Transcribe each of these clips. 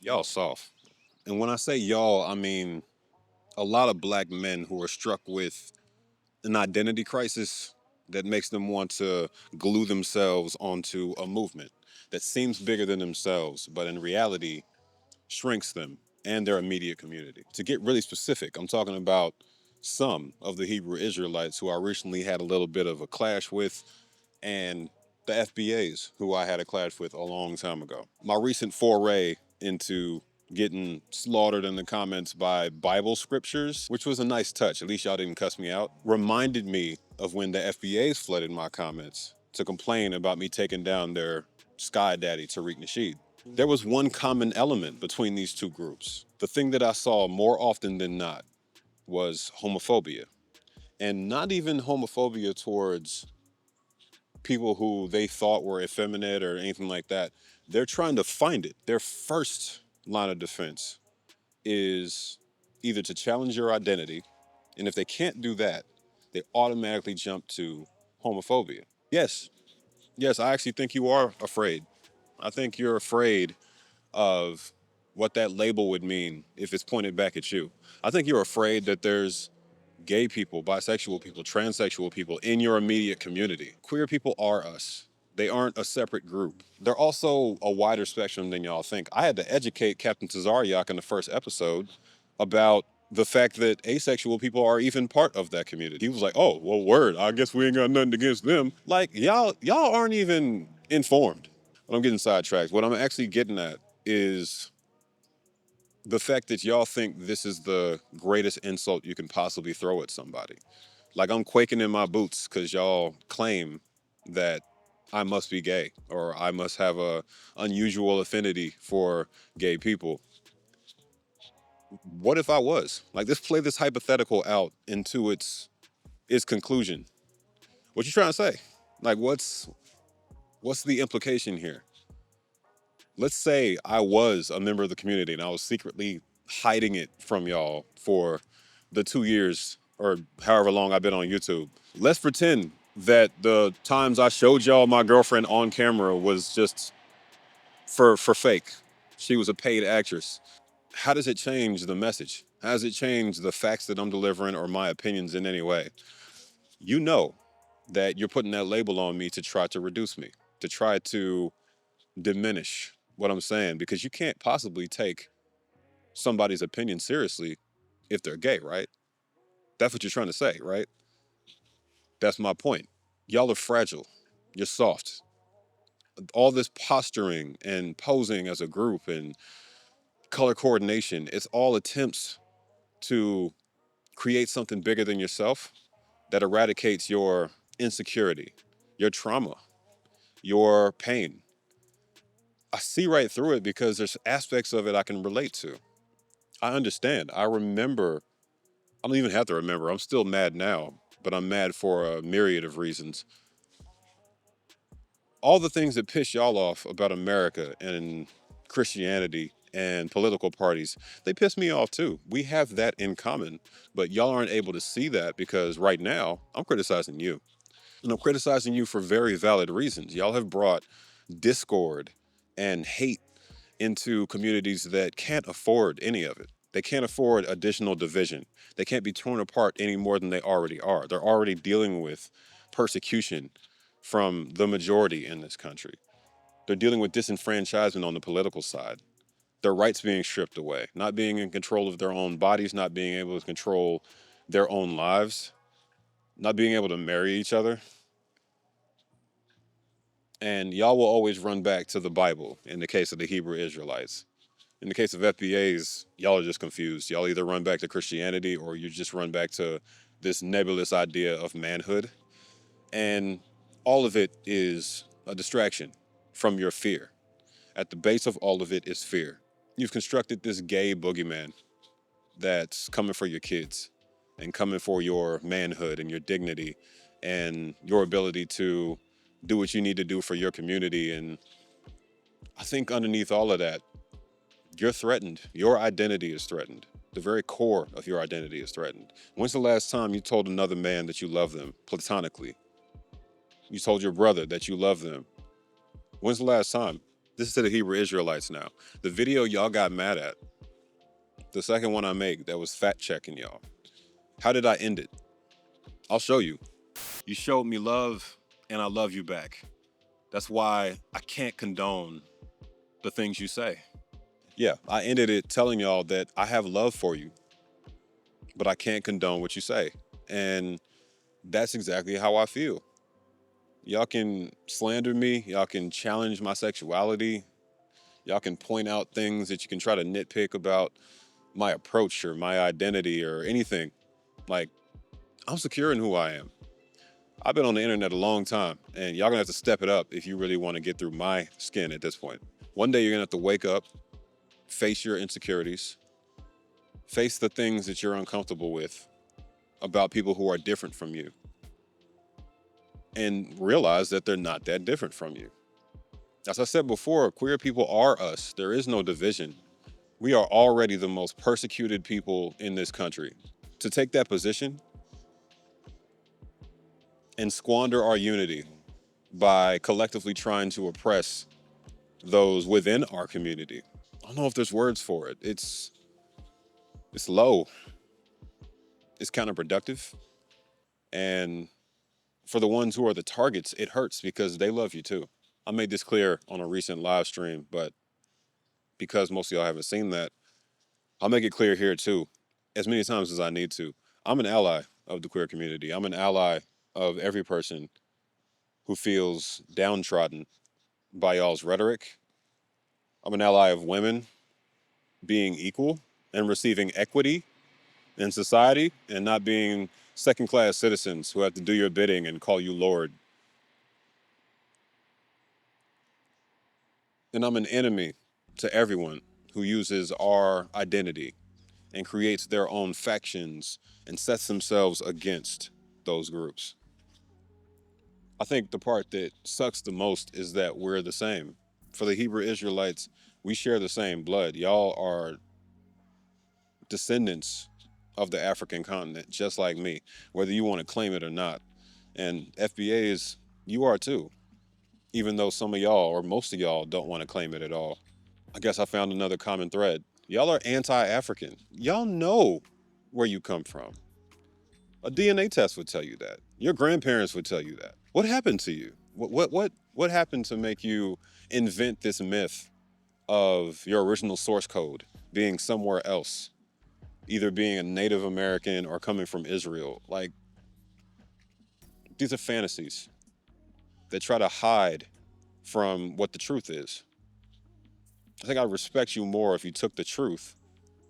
Y'all soft. And when I say y'all, I mean a lot of black men who are struck with an identity crisis that makes them want to glue themselves onto a movement that seems bigger than themselves, but in reality shrinks them and their immediate community. To get really specific, I'm talking about some of the Hebrew Israelites who I recently had a little bit of a clash with, and the FBAs who I had a clash with a long time ago. My recent foray into getting slaughtered in the comments by Bible scriptures, which was a nice touch, at least y'all didn't cuss me out, reminded me of when the FBAs flooded my comments to complain about me taking down their sky daddy, Tariq Nasheed. There was one common element between these two groups. The thing that I saw more often than not was homophobia. And not even homophobia towards people who they thought were effeminate or anything like that. They're trying to find it. Their first line of defense is either to challenge your identity, and if they can't do that, they automatically jump to homophobia. Yes, yes, I actually think you are afraid. I think you're afraid of what that label would mean if it's pointed back at you. I think you're afraid that there's gay people, bisexual people, transsexual people in your immediate community. Queer people are us. They aren't a separate group. They're also a wider spectrum than y'all think. I had to educate Captain Tazaryak in the first episode about the fact that asexual people are even part of that community. He was like, "Oh, well, word. I guess we ain't got nothing against them." Like y'all aren't even informed. But I'm getting sidetracked. What I'm actually getting at is the fact that y'all think this is the greatest insult you can possibly throw at somebody. Like I'm quaking in my boots because y'all claim that I must be gay or I must have a unusual affinity for gay people. What if I was? Like let's play this hypothetical out into its conclusion. What you trying to say? Like what's the implication here? Let's say I was a member of the community and I was secretly hiding it from y'all for the 2 years or however long I've been on YouTube. Let's pretend that the times I showed y'all my girlfriend on camera was just for fake. She was a paid actress. How does it change the message? How does it change the facts that I'm delivering or my opinions in any way? You know that you're putting that label on me to try to reduce me, to try to diminish what I'm saying, because you can't possibly take somebody's opinion seriously if they're gay, right? That's what you're trying to say, right? That's my point. Y'all are fragile. You're soft. All this posturing and posing as a group and color coordination, it's all attempts to create something bigger than yourself that eradicates your insecurity, your trauma, your pain. I see right through it because there's aspects of it I can relate to. I understand. I remember, I don't even have to remember. I'm still mad now, but I'm mad for a myriad of reasons. All the things that piss y'all off about America and Christianity and political parties, they piss me off too. We have that in common, but y'all aren't able to see that because right now I'm criticizing you. And I'm criticizing you for very valid reasons. Y'all have brought discord and hate into communities that can't afford any of it. They can't afford additional division. They can't be torn apart any more than they already are. They're already dealing with persecution from the majority in this country. They're dealing with disenfranchisement on the political side. Their rights being stripped away, not being in control of their own bodies, not being able to control their own lives, not being able to marry each other. And y'all will always run back to the Bible in the case of the Hebrew Israelites. In the case of FBAs, y'all are just confused. Y'all either run back to Christianity or you just run back to this nebulous idea of manhood. And all of it is a distraction from your fear. At the base of all of it is fear. You've constructed this gay boogeyman that's coming for your kids and coming for your manhood and your dignity and your ability to do what you need to do for your community. And I think underneath all of that, you're threatened. Your identity is threatened. The very core of your identity is threatened. When's the last time you told another man that you love them platonically? You told your brother that you love them. When's the last time? This is to the Hebrew Israelites now. The video y'all got mad at, the second one I make that was fact checking y'all. How did I end it? I'll show you. You showed me love, and I love you back. That's why I can't condone the things you say. Yeah, I ended it telling y'all that I have love for you, but I can't condone what you say. And that's exactly how I feel. Y'all can slander me, y'all can challenge my sexuality, y'all can point out things that you can try to nitpick about my approach or my identity or anything. Like, I'm secure in who I am. I've been on the internet a long time, and y'all gonna have to step it up if you really wanna get through my skin at this point. One day you're gonna have to wake up, face your insecurities, face the things that you're uncomfortable with about people who are different from you, and realize that they're not that different from you. As I said before, queer people are us. There is no division. We are already the most persecuted people in this country. To take that position and squander our unity by collectively trying to oppress those within our community. I don't know if there's words for it. It's low. It's counterproductive. And for the ones who are the targets, it hurts because they love you too. I made this clear on a recent live stream, but because most of y'all haven't seen that, I'll make it clear here too, as many times as I need to. I'm an ally of the queer community. I'm an ally of every person who feels downtrodden by y'all's rhetoric. I'm an ally of women being equal and receiving equity in society and not being second class citizens who have to do your bidding and call you Lord. And I'm an enemy to everyone who uses our identity and creates their own factions and sets themselves against those groups. I think the part that sucks the most is that we're the same. For the Hebrew Israelites, we share the same blood. Y'all are descendants of the African continent, just like me, whether you want to claim it or not. And FBAs, you are too, even though some of y'all, or most of y'all, don't want to claim it at all. I guess I found another common thread. Y'all are anti-African. Y'all know where you come from. A DNA test would tell you that. Your grandparents would tell you that. What happened to you? What happened to make you invent this myth of your original source code being somewhere else, either being a Native American or coming from Israel? Like, these are fantasies that try to hide from what the truth is. I think I'd respect you more if you took the truth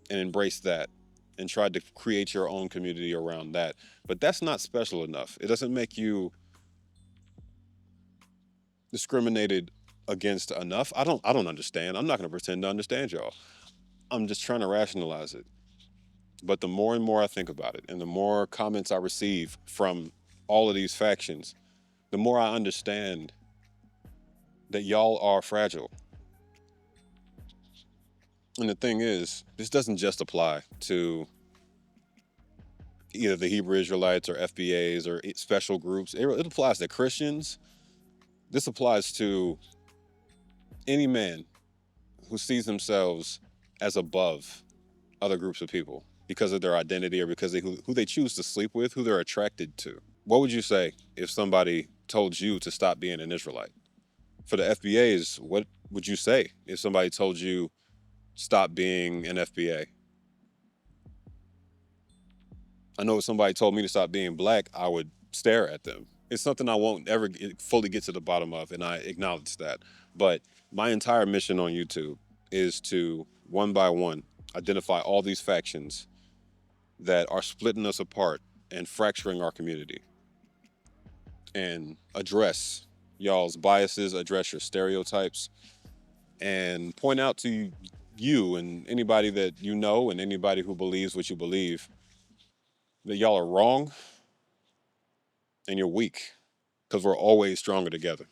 and embraced that and tried to create your own community around that. But that's not special enough. It doesn't make you discriminated against enough. I don't understand. I'm not going to pretend to understand y'all. I'm just trying to rationalize it. But the more and more I think about it and the more comments I receive from all of these factions, the more I understand that y'all are fragile. And the thing is, this doesn't just apply to either the Hebrew Israelites or FBAs or special groups. It applies to Christians. This applies to any man who sees themselves as above other groups of people because of their identity or because who they choose to sleep with, who they're attracted to. What would you say if somebody told you to stop being an Israelite? For the FBAs, what would you say if somebody told you stop being an FBA? I know if somebody told me to stop being black, I would stare at them. It's something I won't ever fully get to the bottom of, and I acknowledge that. But my entire mission on YouTube is to, one by one, identify all these factions that are splitting us apart and fracturing our community and address y'all's biases, address your stereotypes, and point out to you and anybody that you know and anybody who believes what you believe that y'all are wrong and you're weak because we're always stronger together.